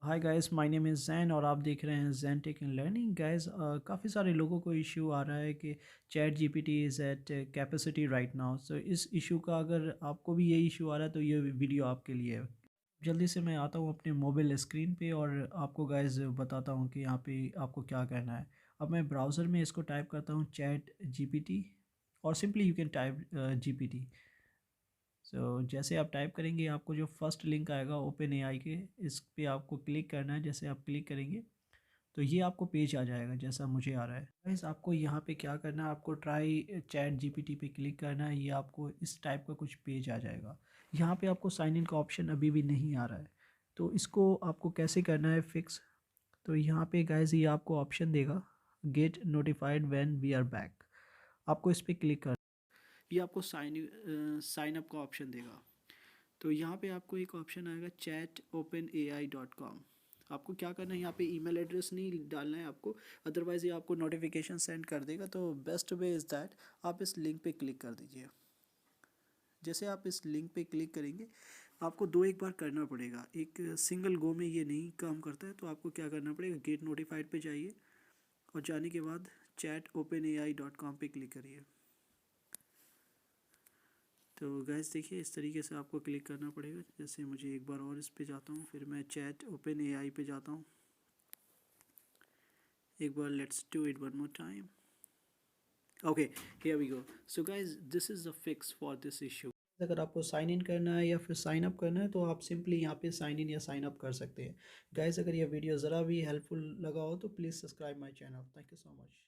Hi guys, my name is Jain और आप देख रहे हैं Jain tech and learning. Guys, काफ़ी सारे लोगों को इशू आ रहा है कि chat GPT is at capacity right now. So इस इशू का अगर आपको भी ये इशू आ रहा है तो ये वीडियो आपके लिए है। जल्दी से मैं आता हूँ अपने मोबाइल स्क्रीन पे और आपको गाइस बताता हूँ कि यहाँ पे आपको क्या करना है। अब मैं ब्राउज़र में इसको टाइप करता हूँ चैट जीपीटी और simply you can type GPT. So जैसे आप टाइप करेंगे आपको जो फर्स्ट लिंक आएगा ओपन एआई के, इस पे आपको क्लिक करना है। जैसे आप क्लिक करेंगे तो ये आपको पेज आ जाएगा जैसा मुझे आ रहा है। गाइस, आपको यहाँ पे क्या करना है, आपको ट्राई चैट जीपीटी पे क्लिक करना है। ये आपको इस टाइप का कुछ पेज आ जाएगा। यहाँ पे आपको साइन इन का ऑप्शन अभी भी नहीं आ रहा है, तो इसको आपको कैसे करना है फिक्स। तो यहाँ पे गाइस ये आपको ऑप्शन देगा get notified when we are back. आपको इस पर क्लिक कर, ये आपको साइन अप का ऑप्शन देगा। तो यहाँ पे आपको एक ऑप्शन आएगा chat open A I dot com. आपको क्या करना है, यहाँ पे ईमेल एड्रेस नहीं डालना है आपको, अदरवाइज़ ये आपको नोटिफिकेशन सेंड कर देगा। तो बेस्ट वे इज़ दैट आप इस लिंक पे क्लिक कर दीजिए। जैसे आप इस लिंक पे क्लिक करेंगे आपको दो एक बार करना पड़ेगा, एक सिंगल गो में ये नहीं काम करता है। तो आपको क्या करना पड़ेगा, गेट नोटिफाइड पे जाइए और जाने के बाद chat open A I dot com पर क्लिक करिए। तो गैस देखिए इस तरीके से आपको क्लिक करना पड़ेगा। जैसे मुझे एक बार और इस पे जाता हूँ, फिर मैं चैट ओपन एआई पे जाता हूँ। एक बार let's do it one more time. Okay, here we go. So guys, this is the fix for this issue. अगर आपको साइन इन करना है या फिर साइन अप करना है तो आप सिंपली यहाँ पे साइन इन या साइन अप कर सकते हैं। गाइस, अगर ये वीडियो ज़रा भी हेल्पफुल लगा हो तो please subscribe my channel. Thank you so much.